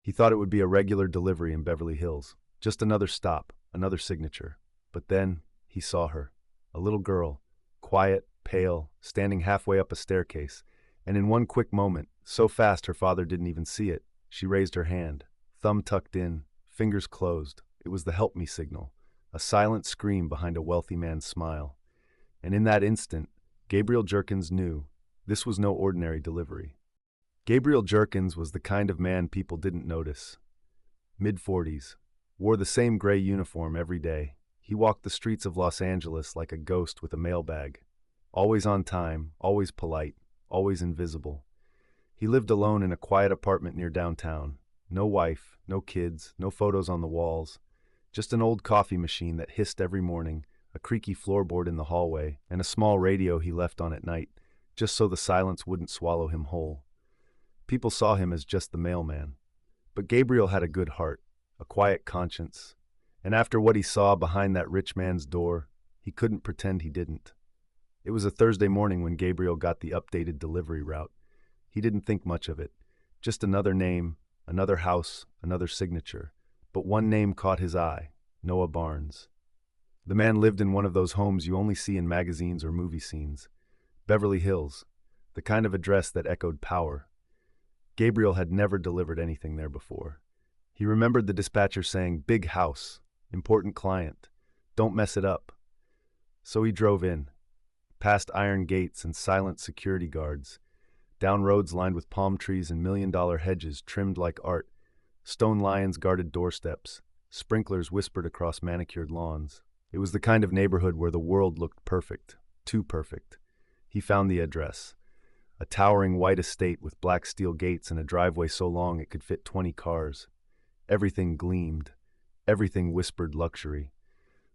He thought it would be a regular delivery in Beverly Hills, just another stop, another signature. But then he saw her, a little girl, quiet, pale, standing halfway up a staircase, and in one quick moment, so fast her father didn't even see it, she raised her hand, thumb tucked in, fingers closed. It was the help me signal, a silent scream behind a wealthy man's smile. And in that instant, Gabriel Jerkins knew this was no ordinary delivery. Gabriel Jerkins was the kind of man people didn't notice. Mid-40s, wore the same gray uniform every day. He walked the streets of Los Angeles like a ghost with a mailbag. Always on time, always polite, always invisible. He lived alone in a quiet apartment near downtown. No wife, no kids, no photos on the walls. Just an old coffee machine that hissed every morning, a creaky floorboard in the hallway, and a small radio he left on at night, just so the silence wouldn't swallow him whole. People saw him as just the mailman. But Gabriel had a good heart, a quiet conscience, and after what he saw behind that rich man's door, he couldn't pretend he didn't. It was a Thursday morning when Gabriel got the updated delivery route. He didn't think much of it. Just another name, another house, another signature. But one name caught his eye, Noah Barnes. The man lived in one of those homes you only see in magazines or movie scenes. Beverly Hills, the kind of address that echoed power. Gabriel had never delivered anything there before. He remembered the dispatcher saying, "Big house, important client, don't mess it up." So he drove in, past iron gates and silent security guards, down roads lined with palm trees and million-dollar hedges trimmed like art. Stone lions guarded doorsteps. Sprinklers whispered across manicured lawns. It was the kind of neighborhood where the world looked perfect, too perfect. He found the address. A towering white estate with black steel gates and a driveway so long it could fit 20 cars. Everything gleamed. Everything whispered luxury.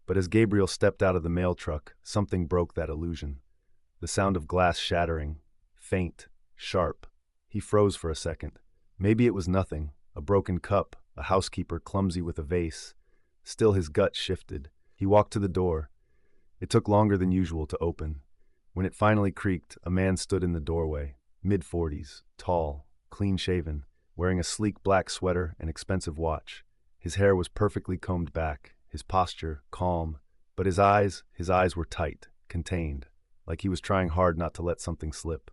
But as Gabriel stepped out of the mail truck, something broke that illusion. The sound of glass shattering. Faint. Sharp. He froze for a second. Maybe it was nothing. A broken cup, a housekeeper clumsy with a vase. Still his gut shifted. He walked to the door. It took longer than usual to open. When it finally creaked, a man stood in the doorway, mid-40s, tall, clean-shaven, wearing a sleek black sweater and expensive watch. His hair was perfectly combed back, his posture calm, but his eyes were tight, contained, like he was trying hard not to let something slip.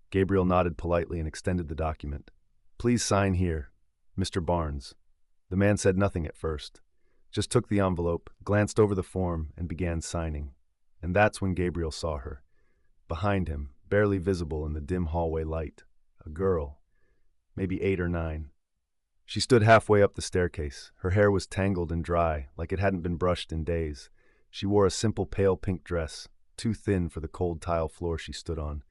Gabriel nodded politely and extended the document. "Please sign here, Mr. Barnes." The man said nothing at first, just took the envelope, glanced over the form, and began signing. And that's when Gabriel saw her. Behind him, barely visible in the dim hallway light, a girl, maybe 8 or 9. She stood halfway up the staircase. Her hair was tangled and dry, like it hadn't been brushed in days. She wore a simple pale pink dress, too thin for the cold tile floor she stood on.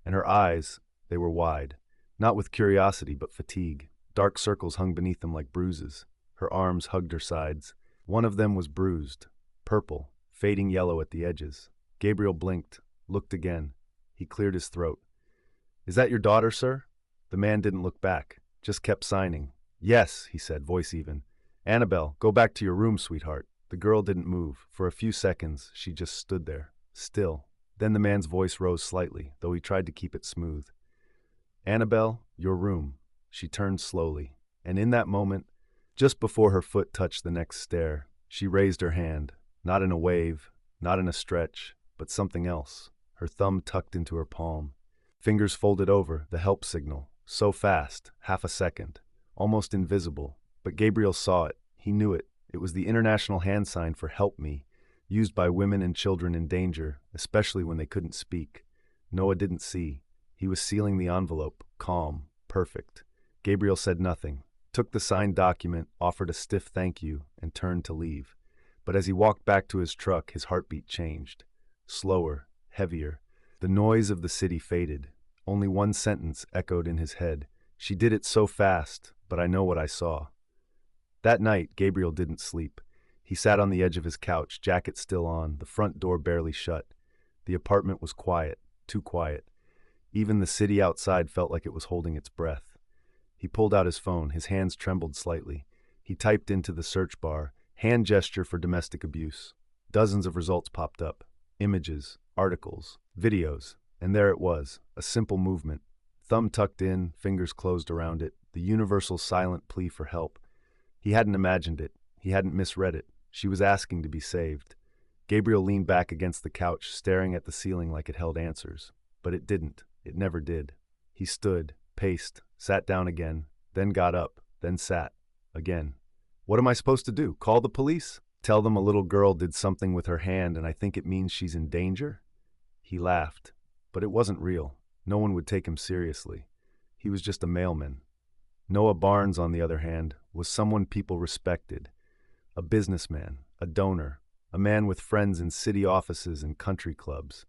And her eyes, they were wide, not with curiosity but fatigue. Dark circles hung beneath them like bruises. Her arms hugged her sides. One of them was bruised, purple, fading yellow at the edges. Gabriel blinked, looked again. He cleared his throat. "Is that your daughter, sir?" The man didn't look back, just kept signing. "Yes," he said, voice even. "Annabelle, go back to your room, sweetheart." The girl didn't move. For a few seconds, she just stood there, still. Then the man's voice rose slightly, though he tried to keep it smooth. "Annabelle, your room." She turned slowly, and in that moment, just before her foot touched the next stair, she raised her hand, not in a wave, not in a stretch, but something else, her thumb tucked into her palm. Fingers folded over, the help signal, so fast, half a second, almost invisible, but Gabriel saw it, he knew it. It was the international hand sign for "help me," used by women and children in danger, especially when they couldn't speak. Noah didn't see. He was sealing the envelope, calm, perfect. Gabriel said nothing, took the signed document, offered a stiff thank you, and turned to leave. But as he walked back to his truck, his heartbeat changed. Slower, heavier. The noise of the city faded. Only one sentence echoed in his head. "She did it so fast, but I know what I saw." That night, Gabriel didn't sleep. He sat on the edge of his couch, jacket still on, the front door barely shut. The apartment was quiet, too quiet. Even the city outside felt like it was holding its breath. He pulled out his phone, his hands trembled slightly. He typed into the search bar, "hand gesture for domestic abuse." Dozens of results popped up. Images, articles, videos, and there it was, a simple movement. thumb tucked in, fingers closed around it, the universal silent plea for help. He hadn't imagined it. He hadn't misread it. She was asking to be saved. Gabriel leaned back against the couch, staring at the ceiling like it held answers. But it didn't. It never did. He stood, paced, sat down again, then got up, then sat. Again. What am I supposed to do? Call the police? Tell them a little girl did something with her hand and I think it means she's in danger? He laughed. But it wasn't real. No one would take him seriously. He was just a mailman. Noah Barnes, on the other hand, was someone people respected. A businessman, a donor, a man with friends in city offices and country clubs.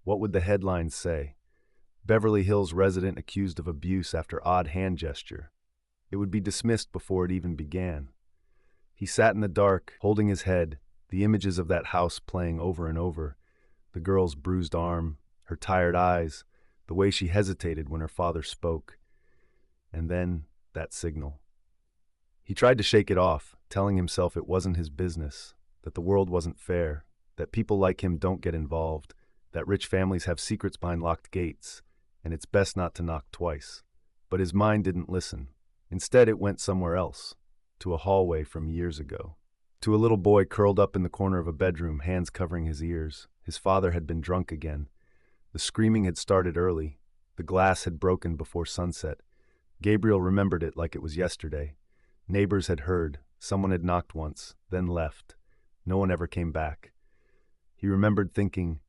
What would the headlines say? Beverly Hills resident accused of abuse after odd hand gesture. It would be dismissed before it even began. He sat in the dark, holding his head, the images of that house playing over and over. The girl's bruised arm, her tired eyes, the way she hesitated when her father spoke. And then that signal. He tried to shake it off, telling himself it wasn't his business, that the world wasn't fair, that people like him don't get involved, that rich families have secrets behind locked gates, and it's best not to knock twice. But his mind didn't listen. Instead, it went somewhere else, to a hallway from years ago. To a little boy curled up in the corner of a bedroom, hands covering his ears. His father had been drunk again. The screaming had started early. The glass had broken before sunset. Gabriel remembered it like it was yesterday. Neighbors had heard. Someone had knocked once, then left. No one ever came back. He remembered thinking,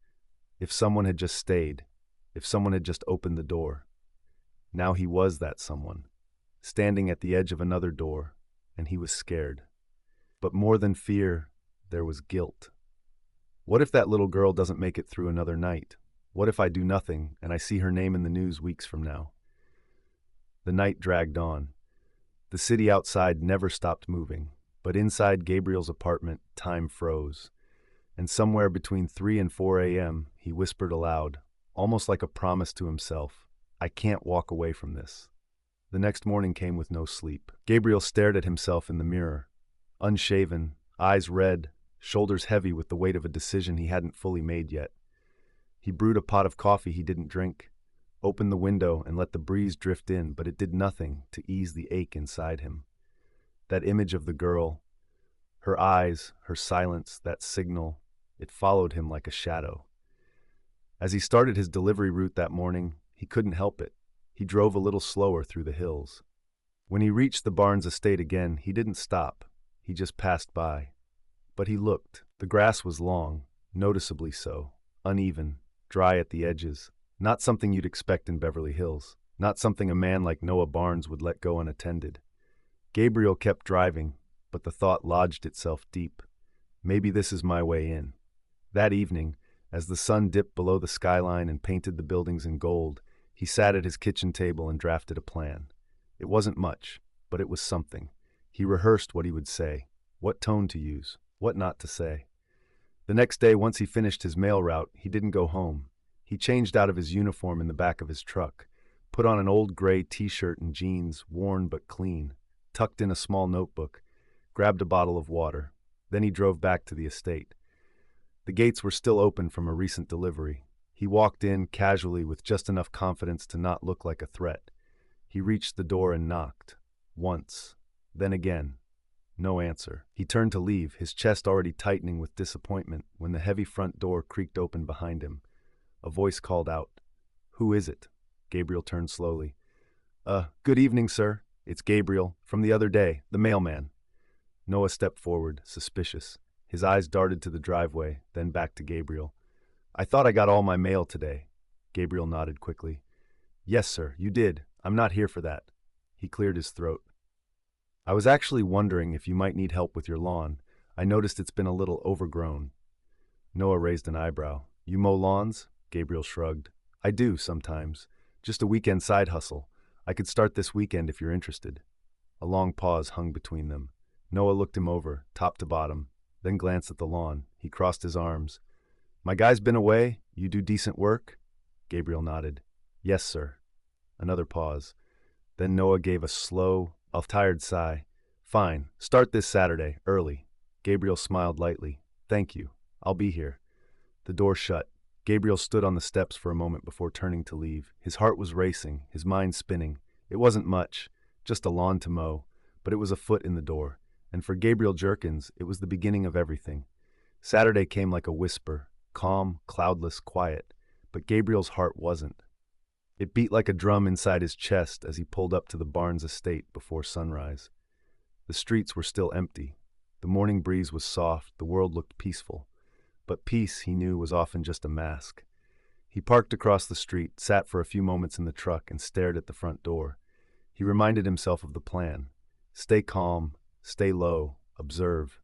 if someone had just stayed, if someone had just opened the door. Now he was that someone, standing at the edge of another door, and he was scared. But more than fear, there was guilt. What if that little girl doesn't make it through another night? What if I do nothing and I see her name in the news weeks from now? The night dragged on. The city outside never stopped moving, but inside Gabriel's apartment, time froze. And somewhere between 3 and 4 a.m., he whispered aloud, almost like a promise to himself, I can't walk away from this. The next morning came with no sleep. Gabriel stared at himself in the mirror. Unshaven, eyes red, shoulders heavy with the weight of a decision he hadn't fully made yet. He brewed a pot of coffee he didn't drink, opened the window and let the breeze drift in, but it did nothing to ease the ache inside him. That image of the girl, her eyes, her silence, that signal, it followed him like a shadow. As he started his delivery route that morning, he couldn't help it. He drove a little slower through the hills. When he reached the Barnes estate again, he didn't stop. He just passed by. But he looked. The grass was long, noticeably so, uneven, dry at the edges. Not something you'd expect in Beverly Hills. Not something a man like Noah Barnes would let go unattended. Gabriel kept driving, but the thought lodged itself deep. Maybe this is my way in. That evening, as the sun dipped below the skyline and painted the buildings in gold, he sat at his kitchen table and drafted a plan. It wasn't much, but it was something. He rehearsed what he would say, what tone to use, what not to say. The next day, once he finished his mail route, he didn't go home. He changed out of his uniform in the back of his truck, put on an old gray t-shirt and jeans, worn but clean, tucked in a small notebook, grabbed a bottle of water. Then he drove back to the estate. The gates were still open from a recent delivery. He walked in casually with just enough confidence to not look like a threat. He reached the door and knocked. Once. Then again. No answer. He turned to leave, his chest already tightening with disappointment, when the heavy front door creaked open behind him. A voice called out. Who is it? Gabriel turned slowly. Good evening, sir. It's Gabriel, from the other day, the mailman. Noah stepped forward, suspicious. His eyes darted to the driveway, then back to Gabriel. I thought I got all my mail today. Gabriel nodded quickly. Yes, sir, you did. I'm not here for that. He cleared his throat. I was actually wondering if you might need help with your lawn. I noticed it's been a little overgrown. Noah raised an eyebrow. You mow lawns? Gabriel shrugged. I do, sometimes. Just a weekend side hustle. I could start this weekend if you're interested. A long pause hung between them. Noah looked him over, top to bottom, then glanced at the lawn. He crossed his arms. My guy's been away. You do decent work? Gabriel nodded. Yes, sir. Another pause. Then Noah gave a slow, tired sigh. Fine. Start this Saturday, early. Gabriel smiled lightly. Thank you. I'll be here. The door shut. Gabriel stood on the steps for a moment before turning to leave. His heart was racing, his mind spinning. It wasn't much, just a lawn to mow, but it was a foot in the door. And for Gabriel Jerkins, it was the beginning of everything. Saturday came like a whisper, calm, cloudless, quiet, but Gabriel's heart wasn't. It beat like a drum inside his chest as he pulled up to the Barnes estate before sunrise. The streets were still empty. The morning breeze was soft, the world looked peaceful. But peace, he knew, was often just a mask. He parked across the street, sat for a few moments in the truck, and stared at the front door. He reminded himself of the plan. Stay calm, stay low, observe.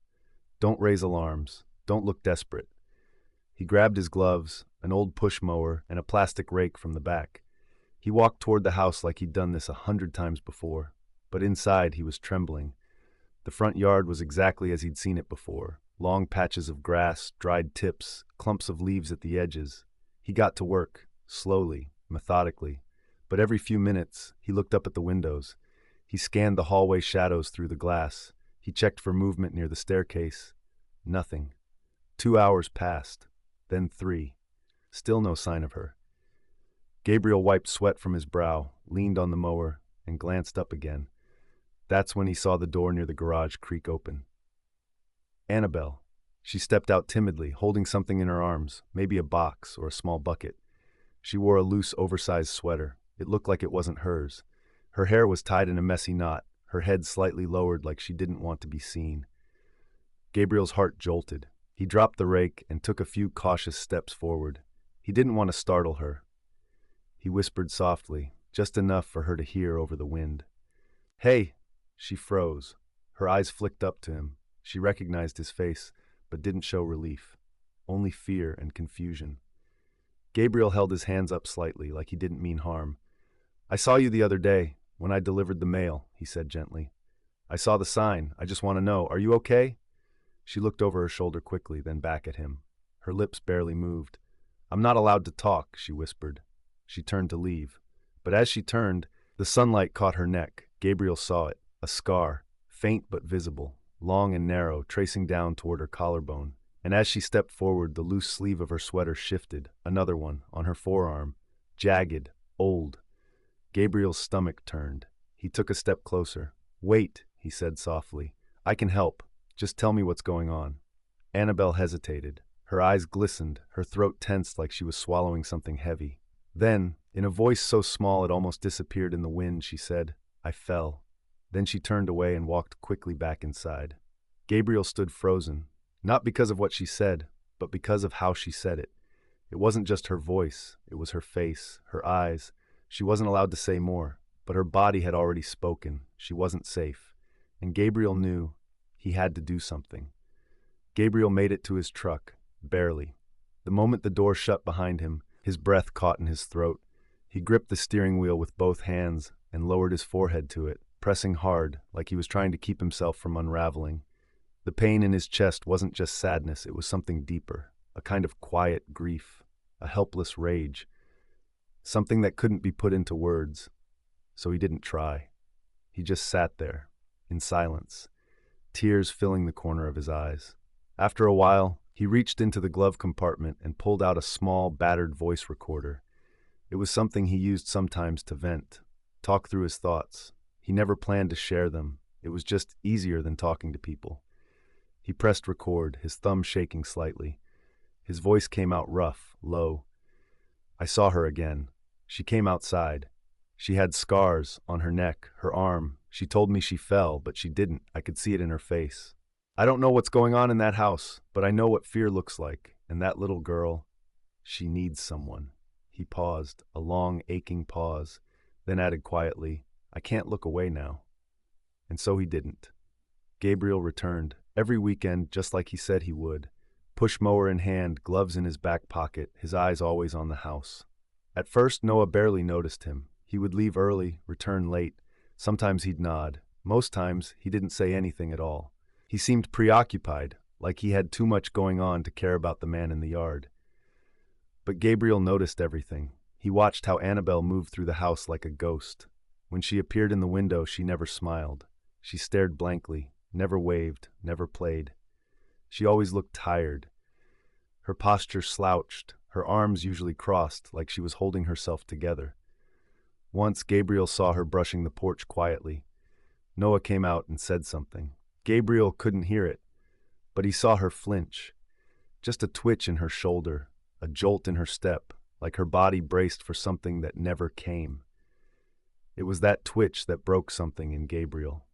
Don't raise alarms, don't look desperate. He grabbed his gloves, an old push mower, and a plastic rake from the back. He walked toward the house like he'd done this 100 times before, but inside he was trembling. The front yard was exactly as he'd seen it before. Long patches of grass, dried tips, clumps of leaves at the edges. He got to work, slowly, methodically. But every few minutes, he looked up at the windows. He scanned the hallway shadows through the glass. He checked for movement near the staircase. Nothing. 2 hours passed, then 3. Still no sign of her. Gabriel wiped sweat from his brow, leaned on the mower, and glanced up again. That's when he saw the door near the garage creak open. Annabelle. She stepped out timidly, holding something in her arms, maybe a box or a small bucket. She wore a loose, oversized sweater. It looked like it wasn't hers. Her hair was tied in a messy knot, her head slightly lowered like she didn't want to be seen. Gabriel's heart jolted. He dropped the rake and took a few cautious steps forward. He didn't want to startle her. He whispered softly, just enough for her to hear over the wind. "Hey!" She froze. Her eyes flicked up to him. She recognized his face, but didn't show relief. Only fear and confusion. Gabriel held his hands up slightly, like he didn't mean harm. "I saw you the other day, when I delivered the mail," he said gently. "I saw the sign. I just want to know, are you okay?" She looked over her shoulder quickly, then back at him. Her lips barely moved. "I'm not allowed to talk," she whispered. She turned to leave. But as she turned, the sunlight caught her neck. Gabriel saw it, a scar, faint but visible, long and narrow, tracing down toward her collarbone. And as she stepped forward, the loose sleeve of her sweater shifted, another one, on her forearm, jagged, old. Gabriel's stomach turned. He took a step closer. "Wait," he said softly. "I can help. Just tell me what's going on." Annabelle hesitated. Her eyes glistened, her throat tensed like she was swallowing something heavy. Then, in a voice so small it almost disappeared in the wind, she said, "I fell." Then she turned away and walked quickly back inside. Gabriel stood frozen, not because of what she said, but because of how she said it. It wasn't just her voice, it was her face, her eyes. She wasn't allowed to say more, but her body had already spoken. She wasn't safe. And Gabriel knew he had to do something. Gabriel made it to his truck, barely. The moment the door shut behind him, his breath caught in his throat. He gripped the steering wheel with both hands and lowered his forehead to it, pressing hard, like he was trying to keep himself from unraveling. The pain in his chest wasn't just sadness, it was something deeper, a kind of quiet grief, a helpless rage, something that couldn't be put into words. So he didn't try. He just sat there, in silence, tears filling the corner of his eyes. After a while, he reached into the glove compartment and pulled out a small, battered voice recorder. It was something he used sometimes to vent, talk through his thoughts. He never planned to share them. It was just easier than talking to people. He pressed record, his thumb shaking slightly. His voice came out rough, low. "I saw her again. She came outside. She had scars on her neck, her arm. She told me she fell, but she didn't. I could see it in her face. I don't know what's going on in that house, but I know what fear looks like. And that little girl, she needs someone." He paused, a long, aching pause, then added quietly, "I can't look away now." And so he didn't. Gabriel returned, every weekend just like he said he would. Push mower in hand, gloves in his back pocket, his eyes always on the house. At first, Noah barely noticed him. He would leave early, return late. Sometimes he'd nod. Most times, he didn't say anything at all. He seemed preoccupied, like he had too much going on to care about the man in the yard. But Gabriel noticed everything. He watched how Annabelle moved through the house like a ghost. When she appeared in the window, she never smiled. She stared blankly, never waved, never played. She always looked tired. Her posture slouched, her arms usually crossed like she was holding herself together. Once, Gabriel saw her brushing the porch quietly. Noah came out and said something. Gabriel couldn't hear it, but he saw her flinch. Just a twitch in her shoulder, a jolt in her step, like her body braced for something that never came. It was that twitch that broke something in Gabriel.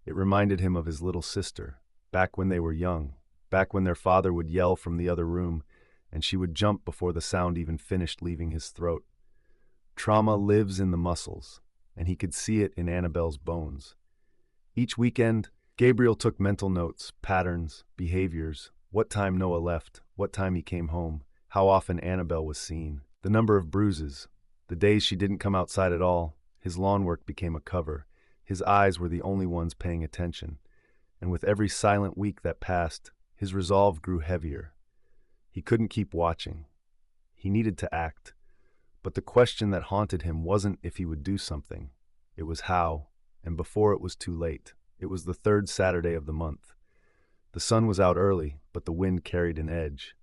It reminded him of his little sister, back when they were young, back when their father would yell from the other room, and she would jump before the sound even finished leaving his throat. Trauma lives in the muscles, and he could see it in Annabelle's bones. Each weekend, Gabriel took mental notes, patterns, behaviors, what time Noah left, what time he came home, how often Annabelle was seen, the number of bruises, the days she didn't come outside at all. His lawn work became a cover. His eyes were the only ones paying attention. And with every silent week that passed, his resolve grew heavier. He couldn't keep watching. He needed to act. But the question that haunted him wasn't if he would do something. It was how, and before it was too late. It was the third Saturday of the month. The sun was out early, but the wind carried an edge.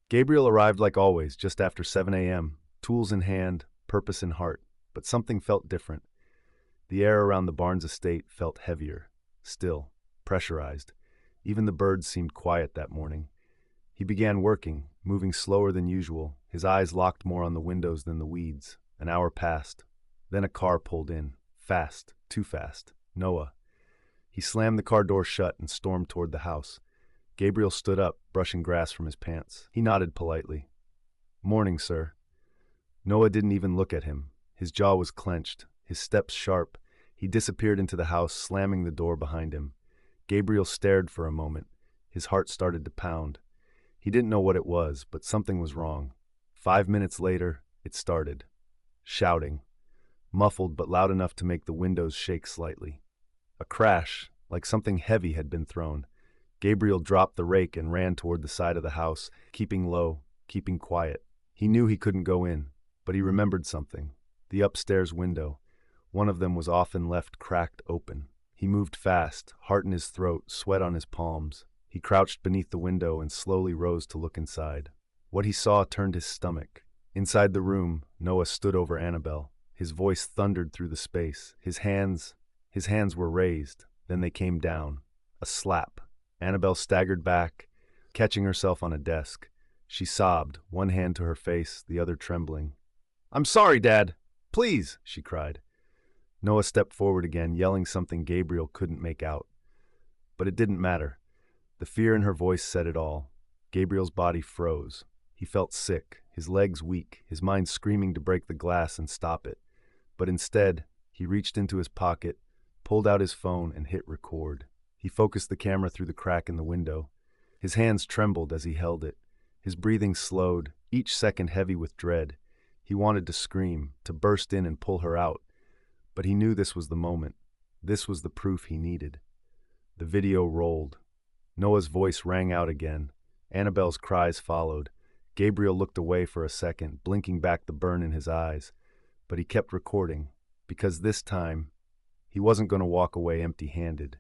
Gabriel arrived like always, just after 7 a.m., tools in hand, purpose in heart. But something felt different. The air around the Barnes estate felt heavier, still, pressurized. Even the birds seemed quiet that morning. He began working, moving slower than usual, his eyes locked more on the windows than the weeds. An hour passed. Then a car pulled in. Fast, too fast. Noah. He slammed the car door shut and stormed toward the house. Gabriel stood up, brushing grass from his pants. He nodded politely. "Morning, sir." Noah didn't even look at him. His jaw was clenched, his steps sharp. He disappeared into the house, slamming the door behind him. Gabriel stared for a moment. His heart started to pound. He didn't know what it was, but something was wrong. 5 minutes later, it started. Shouting. Muffled but loud enough to make the windows shake slightly. A crash, like something heavy had been thrown. Gabriel dropped the rake and ran toward the side of the house, keeping low, keeping quiet. He knew he couldn't go in, but he remembered something. The upstairs window. One of them was often left cracked open. He moved fast, heart in his throat, sweat on his palms. He crouched beneath the window and slowly rose to look inside. What he saw turned his stomach. Inside the room, Noah stood over Annabelle. His voice thundered through the space. His hands were raised. Then they came down. A slap. Annabelle staggered back, catching herself on a desk. She sobbed, one hand to her face, the other trembling. "I'm sorry, Dad. Please," she cried. Noah stepped forward again, yelling something Gabriel couldn't make out. But it didn't matter. The fear in her voice said it all. Gabriel's body froze. He felt sick, his legs weak, his mind screaming to break the glass and stop it. But instead, he reached into his pocket, pulled out his phone, and hit record. He focused the camera through the crack in the window. His hands trembled as he held it. His breathing slowed, each second heavy with dread. He wanted to scream, to burst in and pull her out. But he knew this was the moment. This was the proof he needed. The video rolled. Noah's voice rang out again. Annabelle's cries followed. Gabriel looked away for a second, blinking back the burn in his eyes. But he kept recording, because this time, he wasn't going to walk away empty-handed.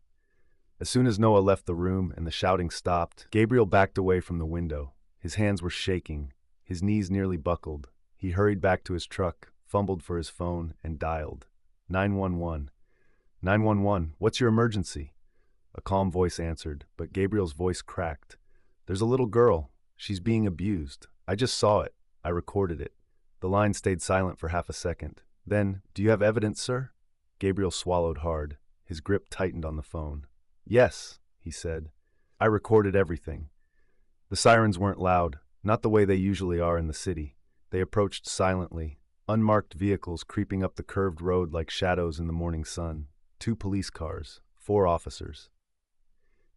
As soon as Noah left the room and the shouting stopped, Gabriel backed away from the window. His hands were shaking. His knees nearly buckled. He hurried back to his truck, fumbled for his phone, and dialed. 911. 911, what's your emergency? A calm voice answered, but Gabriel's voice cracked. There's a little girl. She's being abused. I just saw it. I recorded it. The line stayed silent for half a second. Then, do you have evidence, sir? Gabriel swallowed hard. His grip tightened on the phone. Yes, he said. I recorded everything. The sirens weren't loud, not the way they usually are in the city. They approached silently, unmarked vehicles creeping up the curved road like shadows in the morning sun. 2 police cars, 4 officers.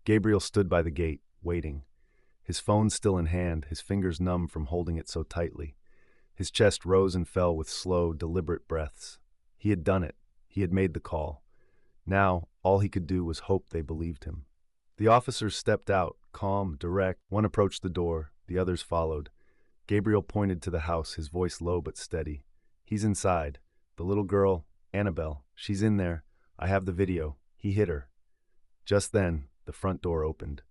Gabriel stood by the gate, waiting. His phone still in hand, his fingers numb from holding it so tightly. His chest rose and fell with slow, deliberate breaths. He had done it. He had made the call. Now, all he could do was hope they believed him. The officers stepped out, calm, direct. One approached the door, the others followed. Gabriel pointed to the house, his voice low but steady. He's inside. The little girl, Annabelle, she's in there. I have the video. He hit her. Just then, the front door opened.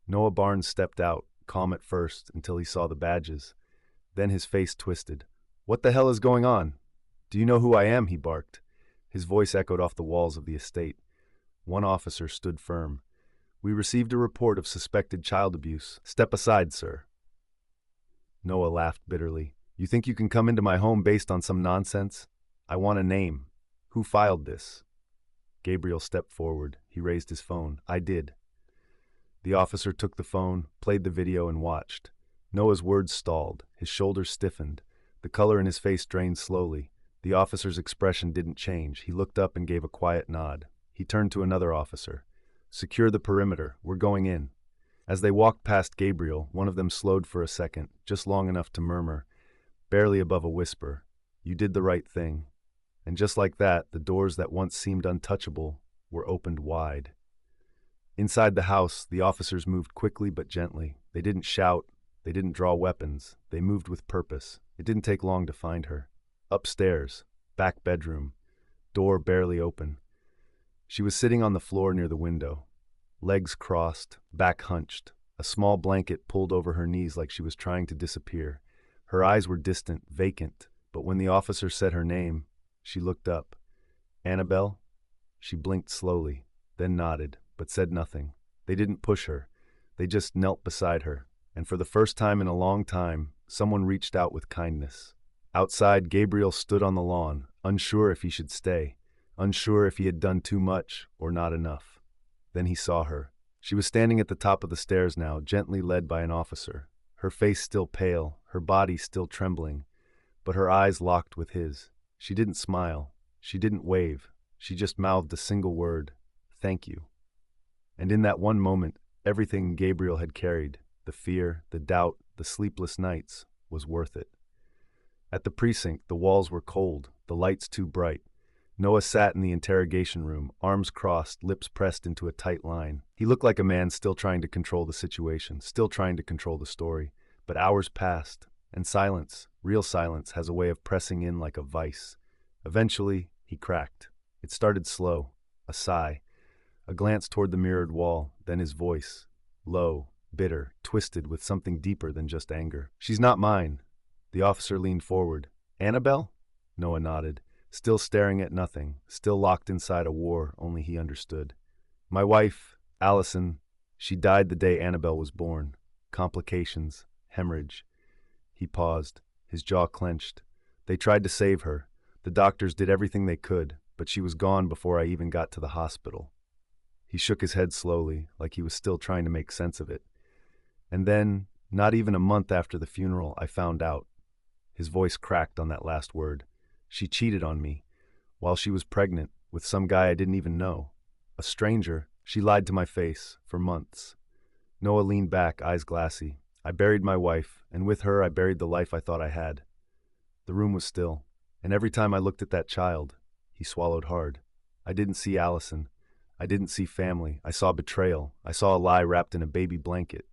Noah Barnes stepped out, calm at first, until he saw the badges. Then his face twisted. "What the hell is going on? Do you know who I am?" he barked. His voice echoed off the walls of the estate. One officer stood firm. "We received a report of suspected child abuse. Step aside, sir." Noah laughed bitterly. "You think you can come into my home based on some nonsense? I want a name. Who filed this?" Gabriel stepped forward. He raised his phone. "I did." The officer took the phone, played the video, and watched. Noah's words stalled. His shoulders stiffened. The color in his face drained slowly. The officer's expression didn't change. He looked up and gave a quiet nod. He turned to another officer. "Secure the perimeter. We're going in." As they walked past Gabriel, one of them slowed for a second, just long enough to murmur, barely above a whisper, "You did the right thing." And just like that, the doors that once seemed untouchable were opened wide. Inside the house, the officers moved quickly but gently. They didn't shout. They didn't draw weapons. They moved with purpose. It didn't take long to find her. Upstairs, back bedroom, door barely open. She was sitting on the floor near the window, legs crossed, back hunched, a small blanket pulled over her knees like she was trying to disappear. Her eyes were distant, vacant, but when the officer said her name, she looked up. "Annabelle?" She blinked slowly, then nodded, but said nothing. They didn't push her. They just knelt beside her, and for the first time in a long time, someone reached out with kindness. Outside, Gabriel stood on the lawn, unsure if he should stay, unsure if he had done too much or not enough. Then he saw her. She was standing at the top of the stairs now, gently led by an officer, her face still pale, her body still trembling, but her eyes locked with his. She didn't smile. She didn't wave. She just mouthed a single word, "Thank you." And in that one moment, everything Gabriel had carried, the fear, the doubt, the sleepless nights, was worth it. At the precinct, the walls were cold, the lights too bright. Noah sat in the interrogation room, arms crossed, lips pressed into a tight line. He looked like a man still trying to control the situation, still trying to control the story. But hours passed, and silence, real silence, has a way of pressing in like a vice. Eventually, he cracked. It started slow, a sigh, a glance toward the mirrored wall, then his voice, low, bitter, twisted with something deeper than just anger. "She's not mine." The officer leaned forward. "Annabelle?" Noah nodded, still staring at nothing, still locked inside a war only he understood. "My wife, Allison, she died the day Annabelle was born. Complications, hemorrhage." He paused, his jaw clenched. "They tried to save her. The doctors did everything they could, but she was gone before I even got to the hospital." He shook his head slowly, like he was still trying to make sense of it. "And then, not even a month after the funeral, I found out." His voice cracked on that last word. "She cheated on me, while she was pregnant, with some guy I didn't even know. A stranger. She lied to my face, for months." Noah leaned back, eyes glassy. "I buried my wife, and with her I buried the life I thought I had." The room was still, and every time I looked at that child, he swallowed hard. I didn't see Allison. I didn't see family. I saw betrayal. I saw a lie wrapped in a baby blanket.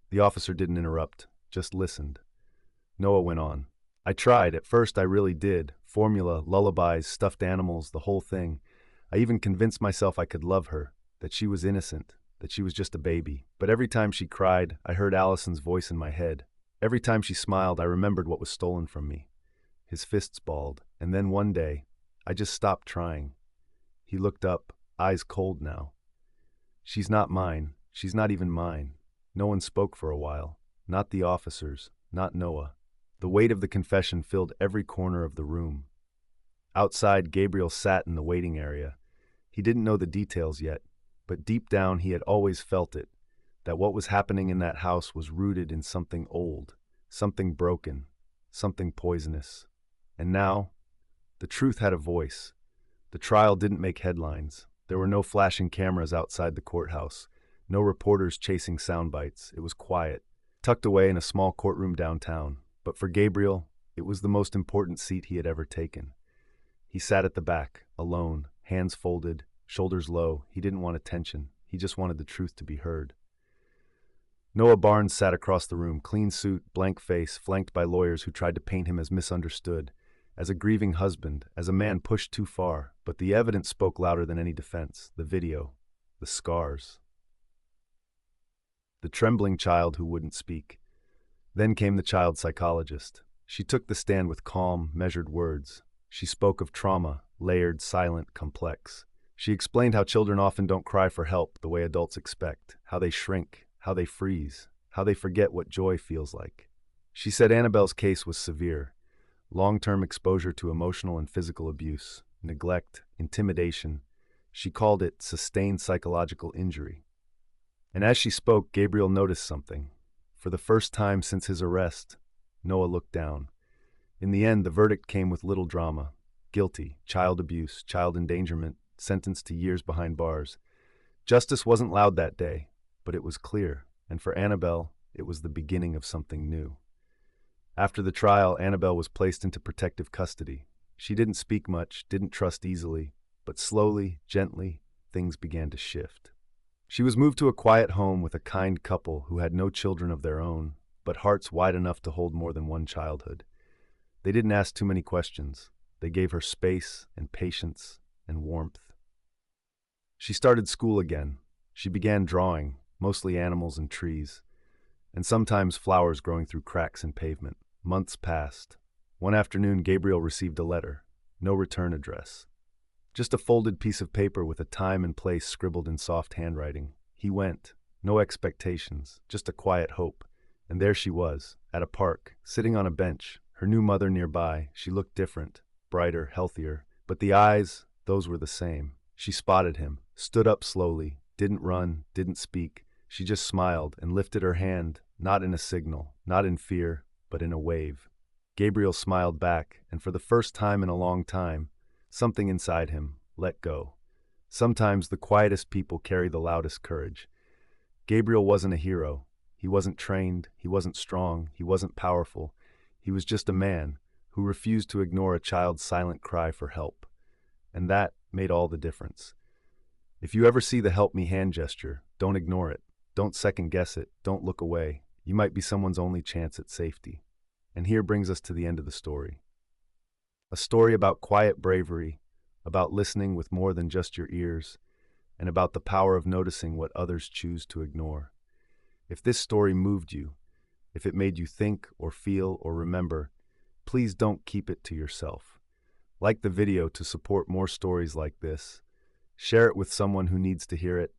The officer didn't interrupt, just listened. Noah went on. "I tried, at first I really did. Formula, lullabies, stuffed animals, the whole thing. I even convinced myself I could love her, that she was innocent, that she was just a baby. But every time she cried, I heard Allison's voice in my head. Every time she smiled, I remembered what was stolen from me." His fists balled, and then one day, I just stopped trying. He looked up, eyes cold now. "She's not mine. She's not even mine." No one spoke for a while. Not the officers, not Noah. The weight of the confession filled every corner of the room. Outside, Gabriel sat in the waiting area. He didn't know the details yet, but deep down he had always felt it, that what was happening in that house was rooted in something old, something broken, something poisonous. And now, the truth had a voice. The trial didn't make headlines. There were no flashing cameras outside the courthouse, no reporters chasing sound bites. It was quiet, tucked away in a small courtroom downtown. But for Gabriel, it was the most important seat he had ever taken. He sat at the back, alone, hands folded, shoulders low. He didn't want attention. He just wanted the truth to be heard. Noah Barnes sat across the room, clean suit, blank face, flanked by lawyers who tried to paint him as misunderstood, as a grieving husband, as a man pushed too far. But the evidence spoke louder than any defense. The video, the scars. The trembling child who wouldn't speak. Then came the child psychologist. She took the stand with calm, measured words. She spoke of trauma, layered, silent, complex. She explained how children often don't cry for help the way adults expect, how they shrink, how they freeze, how they forget what joy feels like. She said Annabelle's case was severe: long-term exposure to emotional and physical abuse, neglect, intimidation. She called it sustained psychological injury. And as she spoke, Gabriel noticed something. For the first time since his arrest, Noah looked down. In the end, the verdict came with little drama. Guilty, child abuse, child endangerment, sentenced to years behind bars. Justice wasn't loud that day, but it was clear, and for Annabelle, it was the beginning of something new. After the trial, Annabelle was placed into protective custody. She didn't speak much, didn't trust easily, but slowly, gently, things began to shift. She was moved to a quiet home with a kind couple who had no children of their own, but hearts wide enough to hold more than one childhood. They didn't ask too many questions. They gave her space and patience and warmth. She started school again. She began drawing, mostly animals and trees, and sometimes flowers growing through cracks in pavement. Months passed. One afternoon, Gabriel received a letter. No return address. Just a folded piece of paper with a time and place scribbled in soft handwriting. He went. No expectations, just a quiet hope. And there she was, at a park, sitting on a bench, her new mother nearby. She looked different, brighter, healthier. But the eyes, those were the same. She spotted him, stood up slowly, didn't run, didn't speak. She just smiled and lifted her hand, not in a signal, not in fear, but in a wave. Gabriel smiled back, and for the first time in a long time, something inside him let go. Sometimes the quietest people carry the loudest courage. Gabriel wasn't a hero. He wasn't trained, he wasn't strong, he wasn't powerful. He was just a man who refused to ignore a child's silent cry for help. And that made all the difference. If you ever see the help me hand gesture, don't ignore it. Don't second guess it. Don't look away. You might be someone's only chance at safety. And here brings us to the end of the story. A story about quiet bravery, about listening with more than just your ears, and about the power of noticing what others choose to ignore. If this story moved you, if it made you think or feel or remember, please don't keep it to yourself. Like the video to support more stories like this, share it with someone who needs to hear it,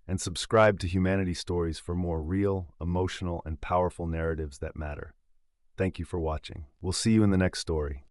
and subscribe to Humanity Stories for more real, emotional, and powerful narratives that matter. Thank you for watching. We'll see you in the next story.